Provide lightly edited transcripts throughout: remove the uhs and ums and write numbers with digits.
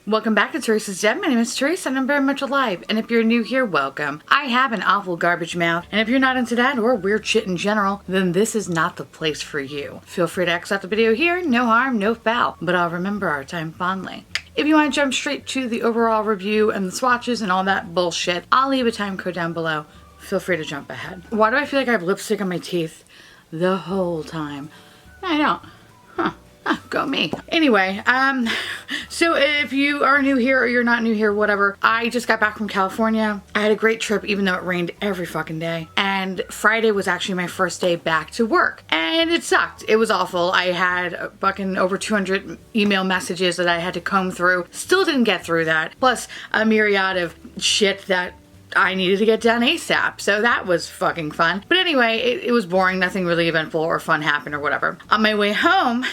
Welcome back to Theresa.is.Dead. My name is Theresa and I'm very much alive. And if you're new here, welcome. I have an awful garbage mouth, and if you're not into that or weird shit in general, then this is not the place for you. Feel free to X out the video here, no harm, no foul, but I'll remember our time fondly. If you want to jump straight to the overall review and the swatches and all that bullshit, I'll leave a time code down below. Feel free to jump ahead. Why do I feel like I have lipstick on my teeth the whole time? I don't. Go me. Anyway, so if you are new here or you're not new here, whatever, I just got back from California. I had a great trip even though it rained every fucking day. And Friday was actually my first day back to work. And it sucked. It was awful. I had fucking over 200 email messages that I had to comb through. Still didn't get through that. Plus a myriad of shit that I needed to get done ASAP, so that was fucking fun. But anyway, it was boring, nothing really eventful or fun happened or whatever. On my way home,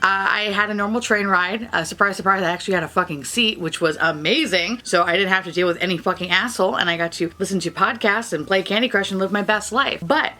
I had a normal train ride. Surprise, surprise, I actually had a fucking seat, which was amazing. So I didn't have to deal with any fucking asshole, and I got to listen to podcasts and play Candy Crush and live my best life. But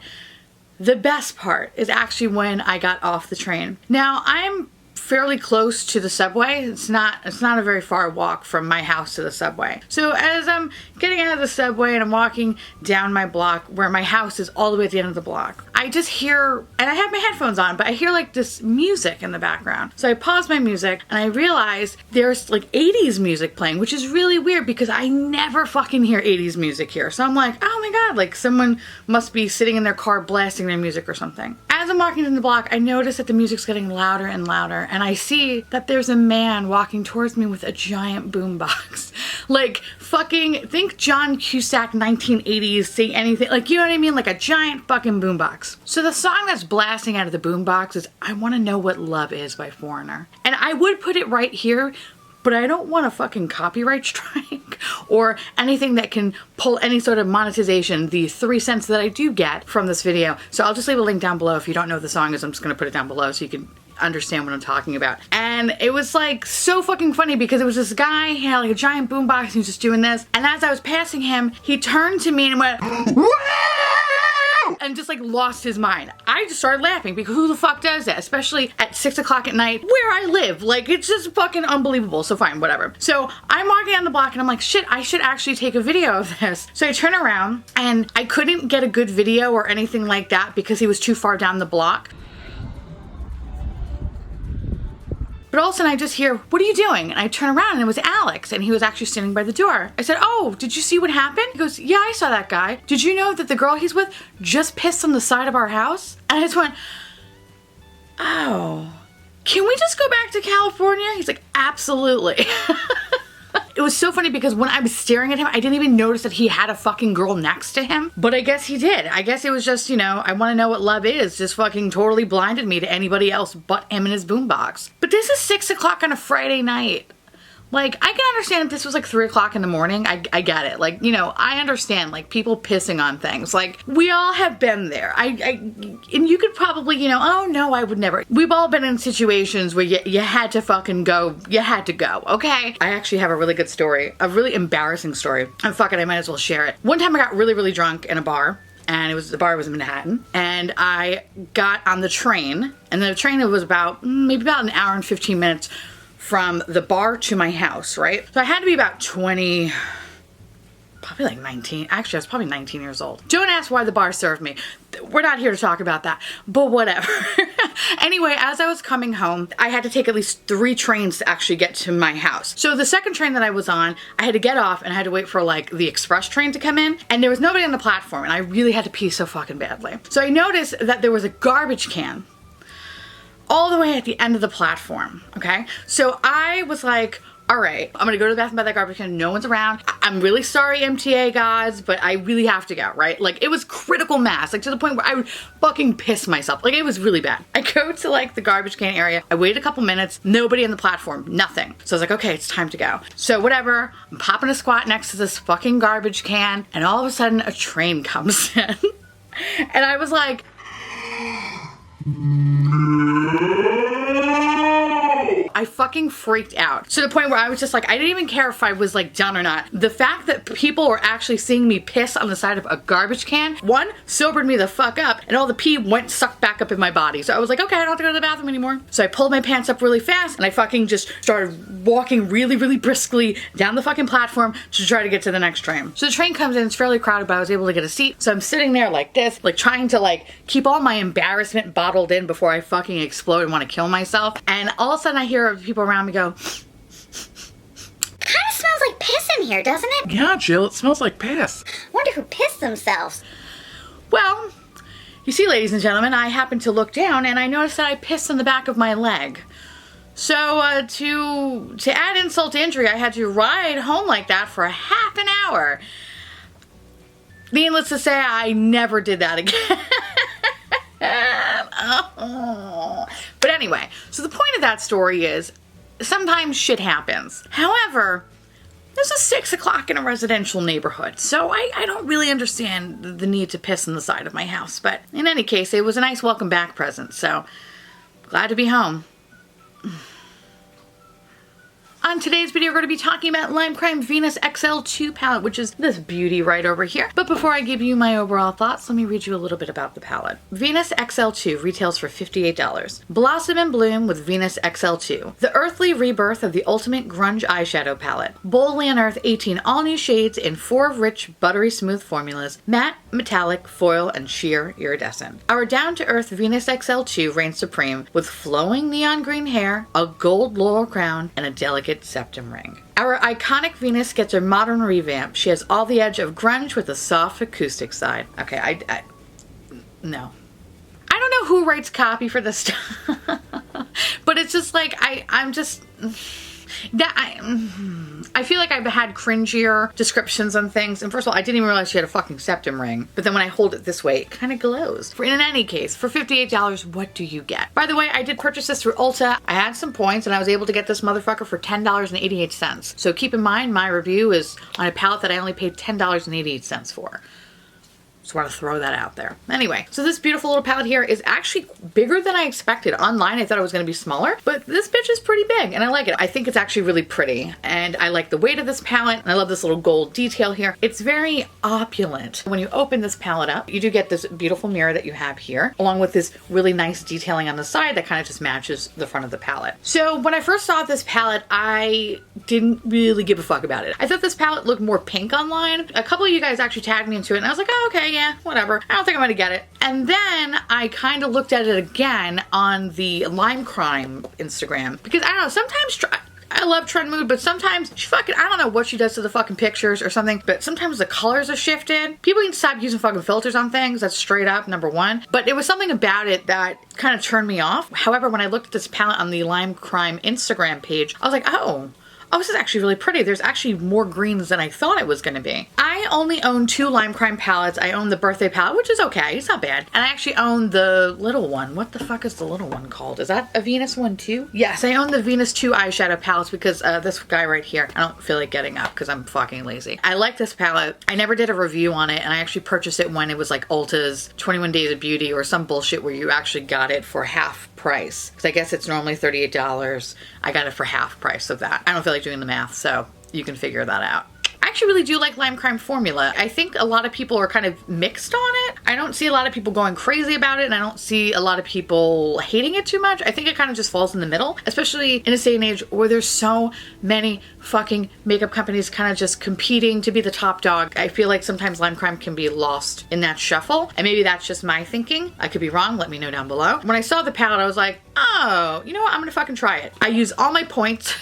the best part is actually when I got off the train. Now, I'm fairly close to the subway. It's not a very far walk from my house to the subway. So as I'm getting out of the subway and I'm walking down my block where my house is all the way at the end of the block, I just hear, and I have my headphones on, but I hear like this music in the background. So I pause my music and I realize there's like 80s music playing, which is really weird because I never fucking hear 80s music here. So I'm like, oh my God, like someone must be sitting in their car blasting their music or something. As I'm walking in the block, I notice that the music's getting louder and louder, and I see that there's a man walking towards me with a giant boombox. Like fucking, think John Cusack 1980s, Say Anything, like, you know what I mean? Like a giant fucking boombox. So the song that's blasting out of the boombox is I Wanna Know What Love Is by Foreigner. And I would put it right here, but I don't want a fucking copyright strike or anything that can pull any sort of monetization, the 3 cents that I do get from this video. So I'll just leave a link down below. If you don't know what the song is, I'm just gonna put it down below so you can understand what I'm talking about. And it was like so fucking funny because it was this guy, he had like a giant boombox and he was just doing this. And as I was passing him, he turned to me and went, and just like lost his mind. I just started laughing because who the fuck does that? Especially at 6 o'clock at night where I live. Like, it's just fucking unbelievable. So fine, whatever. So I'm walking down the block and I'm like, shit, I should actually take a video of this. So I turn around and I couldn't get a good video or anything like that because he was too far down the block. But all of a sudden I just hear, what are you doing? And I turn around and it was Alex, and he was actually standing by the door. I said, oh, did you see what happened? He goes, yeah, I saw that guy. Did you know that the girl he's with just pissed on the side of our house? And I just went, oh, can we just go back to California? He's like, absolutely. It was so funny because when I was staring at him, I didn't even notice that he had a fucking girl next to him. But I guess he did. I guess it was just, you know, I Want to Know What Love Is just fucking totally blinded me to anybody else but him and his boombox. But this is 6 o'clock on a Friday night. Like, I can understand if this was like 3 o'clock in the morning. I get it. Like, you know, I understand like people pissing on things. Like, we all have been there. And you could probably, you know, oh no, I would never. We've all been in situations where you had to fucking go. You had to go, okay? I actually have a really good story, a really embarrassing story. And fuck it, I might as well share it. One time I got really, really drunk in a bar. And the bar was in Manhattan, and I got on the train, and the train was maybe about an hour and 15 minutes from the bar to my house, right? So I had to be about 20, probably like 19. Actually, I was probably 19 years old. Don't ask why the bar served me. We're not here to talk about that, but whatever. Anyway, as I was coming home, I had to take at least 3 trains to actually get to my house. So the second train that I was on, I had to get off and I had to wait for like the express train to come in, and there was nobody on the platform, and I really had to pee so fucking badly. So I noticed that there was a garbage can all the way at the end of the platform, okay? So I was like, all right, I'm gonna go to the bathroom by that garbage can, no one's around. I'm really sorry, MTA gods, but I really have to go, right? Like, it was critical mass, like to the point where I would fucking piss myself. Like, it was really bad. I go to like the garbage can area, I wait a couple minutes, nobody on the platform, nothing. So I was like, okay, it's time to go. So whatever, I'm popping a squat next to this fucking garbage can, and all of a sudden a train comes in. And I was like, I I fucking freaked out. To the point where I was just like, I didn't even care if I was like done or not. The fact that people were actually seeing me piss on the side of a garbage can, one, sobered me the fuck up, and all the pee went sucked back up in my body. So I was like, okay, I don't have to go to the bathroom anymore. So I pulled my pants up really fast and I fucking just started walking really, really briskly down the fucking platform to try to get to the next train. So the train comes in, it's fairly crowded, but I was able to get a seat. So I'm sitting there like this, like trying to like keep all my embarrassment bottled in before I fucking explode and want to kill myself. And all of a sudden I hear people around me go, Kind of smells like piss in here, doesn't it? Yeah, Jill, it smells like piss. Wonder who pissed themselves. well, you see, ladies and gentlemen, I happened to look down and I noticed that I pissed on the back of my leg. So to add insult to injury, I had to ride home like that for a half an hour. Needless to say, I never did that again. But anyway, so the point of that story is sometimes shit happens. However, this is 6 o'clock in a residential neighborhood, so I don't really understand the need to piss on the side of my house. But in any case, it was a nice welcome back present, so glad to be home. On today's video, we're going to be talking about Lime Crime Venus XL2 palette, which is this beauty right over here. But before I give you my overall thoughts, let me read you a little bit about the palette. Venus XL2 retails for $58. Blossom and Bloom with Venus XL2. The earthly rebirth of the ultimate grunge eyeshadow palette. Boldly unearth 18 all-new shades in 4 rich, buttery smooth formulas, matte, metallic, foil, and sheer iridescent. Our down-to-earth Venus XL2 reigns supreme with flowing neon green hair, a gold laurel crown, and a delicate septum ring. Our iconic Venus gets a modern revamp. She has all the edge of grunge with a soft acoustic side. Okay, no. I don't know who writes copy for this stuff, but it's just like, I feel like I've had cringier descriptions on things. And first of all, I didn't even realize she had a fucking septum ring. But then when I hold it this way, it kind of glows. In any case, for $58, what do you get? By the way, I did purchase this through Ulta. I had some points and I was able to get this motherfucker for $10.88. So keep in mind, my review is on a palette that I only paid $10.88 for. Just want to throw that out there. Anyway, so this beautiful little palette here is actually bigger than I expected. Online, I thought it was going to be smaller, but this bitch is pretty big and I like it. I think it's actually really pretty and I like the weight of this palette and I love this little gold detail here. It's very opulent. When you open this palette up, you do get this beautiful mirror that you have here, along with this really nice detailing on the side that kind of just matches the front of the palette. So when I first saw this palette, I didn't really give a fuck about it. I thought this palette looked more pink online. A couple of you guys actually tagged me into it and I was like, oh, okay, yeah, whatever. I don't think I'm gonna get it. And then I kind of looked at it again on the Lime Crime Instagram because I don't know, sometimes I love Trend Mood, but sometimes she fucking, I don't know what she does to the fucking pictures or something, but sometimes the colors are shifted. People need to stop using fucking filters on things. That's straight up, number one. But it was something about it that kind of turned me off. However, when I looked at this palette on the Lime Crime Instagram page, I was like, oh, this is actually really pretty. There's actually more greens than I thought it was going to be. I only own 2 Lime Crime palettes. I own the birthday palette, which is okay. It's not bad. And I actually own the little one. What the fuck is the little one called? Is that a Venus one too? Yes, I own the Venus 2 eyeshadow palettes because this guy right here, I don't feel like getting up because I'm fucking lazy. I like this palette. I never did a review on it and I actually purchased it when it was like Ulta's 21 Days of Beauty or some bullshit where you actually got it for half price. Because I guess it's normally $38. I got it for half price of that. I don't feel like doing the math, so you can figure that out. I actually really do like Lime Crime formula. I think a lot of people are kind of mixed on it. I don't see a lot of people going crazy about it and I don't see a lot of people hating it too much. I think it kind of just falls in the middle, especially in a day and age where there's so many fucking makeup companies kind of just competing to be the top dog. I feel like sometimes Lime Crime can be lost in that shuffle and maybe that's just my thinking. I could be wrong, let me know down below. When I saw the palette, I was like, oh, you know what, I'm gonna fucking try it. I use all my points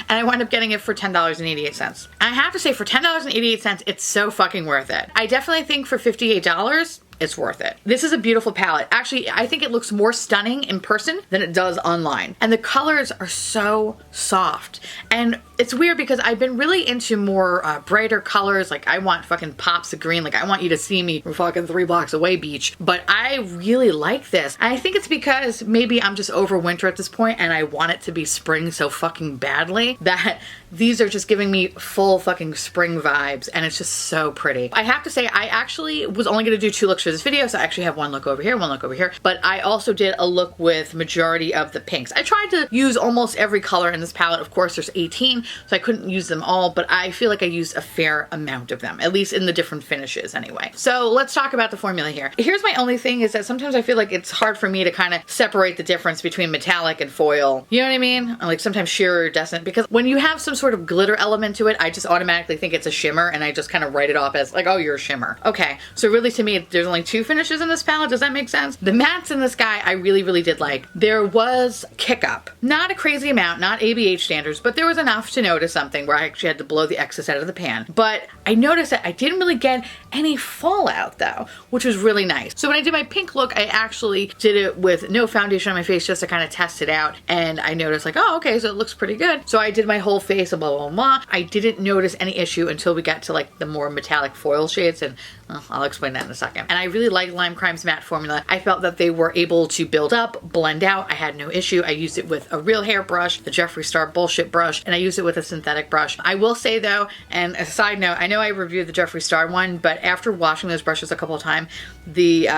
and I wound up getting it for $10.88. And I have to say, for $10.88, it's so fucking worth it. I definitely think for $58, it's worth it. This is a beautiful palette. Actually, I think it looks more stunning in person than it does online. And the colors are so soft. And it's weird because I've been really into more brighter colors. Like I want fucking pops of green. Like I want you to see me from fucking 3 blocks away beach. But I really like this. And I think it's because maybe I'm just over winter at this point and I want it to be spring so fucking badly that these are just giving me full fucking spring vibes and it's just so pretty. I have to say, I actually was only gonna do 2 looks for this video, so I actually have one look over here, one look over here. But I also did a look with majority of the pinks. I tried to use almost every color in this palette. Of course, there's 18, so I couldn't use them all, but I feel like I used a fair amount of them, at least in the different finishes anyway. So let's talk about the formula here. Here's my only thing is that sometimes I feel like it's hard for me to kind of separate the difference between metallic and foil. You know what I mean? Like sometimes sheer or iridescent, because when you have some sort of glitter element to it, I just automatically think it's a shimmer and I just kind of write it off as like, oh, you're a shimmer. Okay, so really to me, there's only 2 finishes in this palette. Does that make sense? The mattes in this guy, I really did like. There was kick up. Not a crazy amount, not ABH standards, but there was enough to notice something where I actually had to blow the excess out of the pan. But I noticed that I didn't really get any fallout though, which was really nice. So when I did my pink look, I actually did it with no foundation on my face just to kind of test it out. And I noticed like, oh, okay, so it looks pretty good. So I did my whole face and blah, blah, blah. I didn't notice any issue until we got to like the more metallic foil shades, and I'll explain that in a second. And I really liked Lime Crime's matte formula. I felt that they were able to build up, blend out. I had no issue. I used it with a real hair brush, the Jeffree Star bullshit brush, and I used it with a synthetic brush. I will say though, and a side note, I know I reviewed the Jeffree Star one, but after washing those brushes a couple of times, the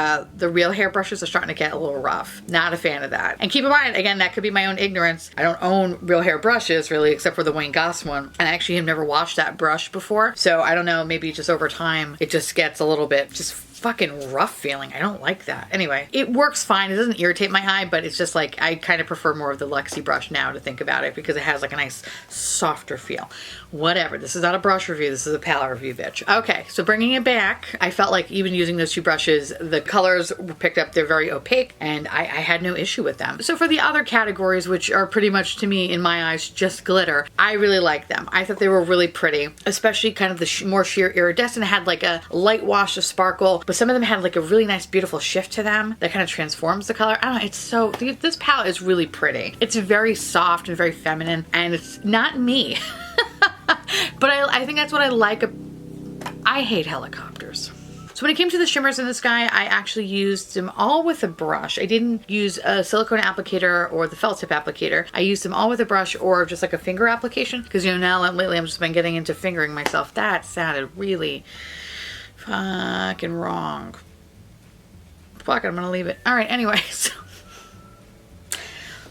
real hair brushes are starting to get a little rough. Not a fan of that. And keep in mind, again, that could be my own ignorance. I don't own real hair brushes really, except for the Wayne Goss one. And I actually have never washed that brush before. So I don't know, maybe just over time, it just gets a little bit just fucking rough feeling. I don't like that. Anyway, it works fine. It doesn't irritate my eye, but it's just like, I kind of prefer more of the Lexi brush now to think about it because it has like a nice softer feel. Whatever. This is not a brush review. This is a palette review, bitch. Okay, so bringing it back, I felt like even using those 2 brushes, the colors were picked up. They're very opaque and I had no issue with them. So for the other categories, which are pretty much to me, in my eyes, just glitter, I really like them. I thought they were really pretty, especially kind of the more sheer iridescent had like a light wash of sparkle, but some of them had like a really nice, beautiful shift to them that kind of transforms the color. I don't know, it's so, this palette is really pretty. It's very soft and very feminine, and it's not me. But I think that's what I like. I hate helicopters. So when it came to the shimmers in this guy, I actually used them all with a brush. I didn't use a silicone applicator or the felt tip applicator. I used them all with a brush or just like a finger application, because you know, now lately I've just been getting into fingering myself. That sounded really fucking wrong. Fuck it, I'm gonna leave it. All right, anyway, so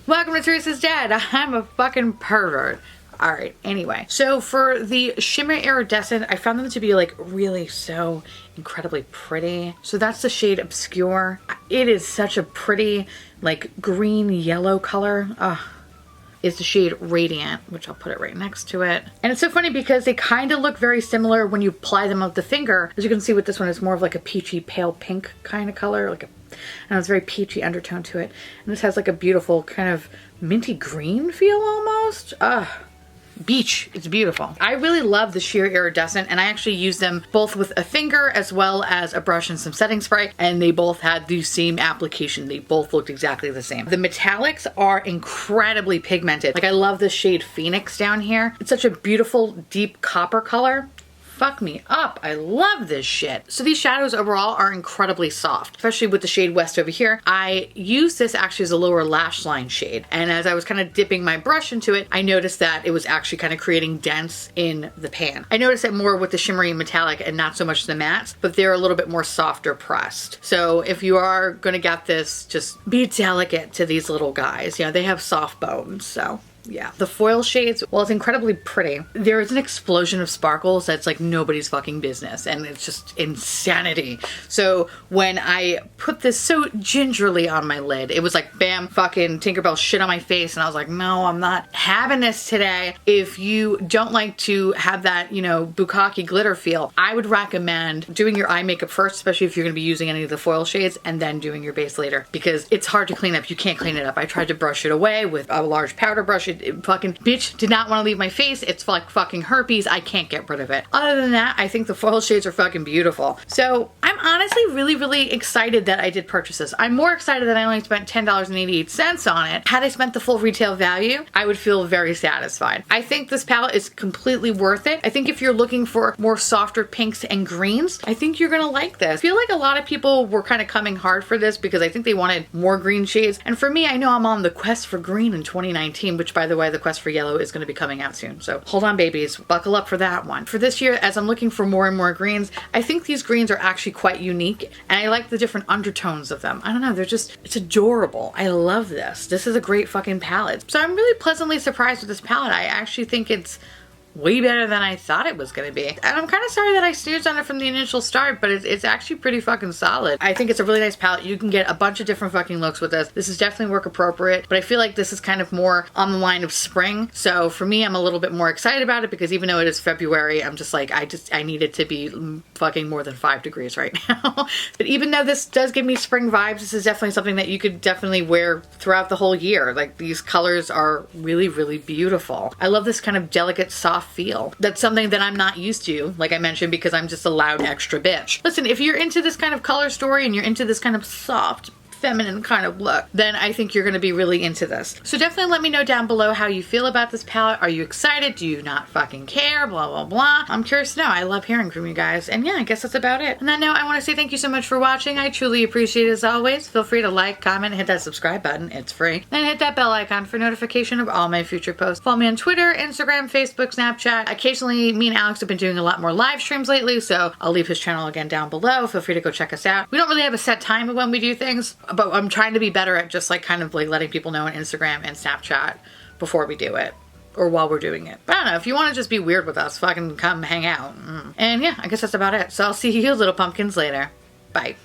welcome to Theresa.'s Dead. I'm a fucking pervert. All right, anyway, so for the shimmer iridescent, I found them to be like really so incredibly pretty. So that's the shade Obscure. It is such a pretty like green yellow color. Is the shade Radiant, which I'll put it right next to it. And it's so funny because they kind of look very similar when you apply them with the finger. As you can see with this one, it's more of like a peachy pale pink kind of color, like a, and it's very peachy undertone to it. And this has like a beautiful kind of minty green feel almost. Beach. It's beautiful. I really love the sheer iridescent, and I actually use them both with a finger as well as a brush and some setting spray, and they both had the same application. They both looked exactly the same. The metallics are incredibly pigmented. Like, I love the shade Phoenix down here. It's such a beautiful deep copper color. Fuck me up. I love this shit. So these shadows overall are incredibly soft, especially with the shade West over here. I use this actually as a lower lash line shade. And as I was kind of dipping my brush into it, I noticed that it was actually kind of creating dents in the pan. I noticed it more with the shimmery and metallic and not so much the mattes, but they're a little bit more softer pressed. So if you are gonna get this, just be delicate to these little guys. You know, they have soft bones, so. Yeah, the foil shades, well, it's incredibly pretty. There is an explosion of sparkles that's like nobody's fucking business, and it's just insanity. So when I put this so gingerly on my lid, it was like bam, fucking Tinkerbell shit on my face, and I was like, no, I'm not having this today. If you don't like to have that, you know, bukkake glitter feel, I would recommend doing your eye makeup first, especially if you're gonna be using any of the foil shades, and then doing your base later, because it's hard to clean up. You can't clean it up. I tried to brush it away with a large powder brush. It fucking bitch did not want to leave my face. It's like fucking herpes. I can't get rid of it. Other than that, I think the foil shades are fucking beautiful. So I'm honestly really excited that I did purchase this. I'm more excited that I only spent $10.88 on it. Had I spent the full retail value, I would feel very satisfied. I think this palette is completely worth it. I think if you're looking for more softer pinks and greens, I think you're gonna like this. I feel like a lot of people were kind of coming hard for this because I think they wanted more green shades. And for me, I know I'm on the quest for green in 2019, which by by the way, the Quest for Yellow is going to be coming out soon. So hold on, babies. Buckle up for that one. For this year, as I'm looking for more and more greens, I think these greens are actually quite unique, and I like the different undertones of them. I don't know, it's adorable. I love this. This is a great fucking palette. So I'm really pleasantly surprised with this palette. I actually think it's way better than I thought it was going to be. And I'm kind of sorry that I snoozed on it from the initial start, but it's actually pretty fucking solid. I think it's a really nice palette. You can get a bunch of different fucking looks with this. This is definitely work appropriate, but I feel like this is kind of more on the line of spring. So for me, I'm a little bit more excited about it because even though it is February, I'm just like, I need it to be fucking more than 5 degrees right now. But even though this does give me spring vibes, this is definitely something that you could definitely wear throughout the whole year. Like, these colors are really, really beautiful. I love this kind of delicate, soft feel. That's something that I'm not used to, like I mentioned, because I'm just a loud extra bitch. Listen, if you're into this kind of color story and you're into this kind of soft, feminine kind of look, then I think you're going to be really into this. So definitely let me know down below how you feel about this palette. Are you excited? Do you not fucking care? Blah, blah, blah. I'm curious to know. I love hearing from you guys. And yeah, I guess that's about it. On that note, I want to say thank you so much for watching. I truly appreciate it as always. Feel free to like, comment, and hit that subscribe button. It's free. And hit that bell icon for notification of all my future posts. Follow me on Twitter, Instagram, Facebook, Snapchat. Occasionally, me and Alex have been doing a lot more live streams lately, so I'll leave his channel again down below. Feel free to go check us out. We don't really have a set time of when we do things, but I'm trying to be better at just like kind of like letting people know on Instagram and Snapchat before we do it, or while we're doing it. But I don't know, if you want to just be weird with us, fucking come hang out. And yeah, I guess that's about it. So I'll see you little pumpkins later. Bye.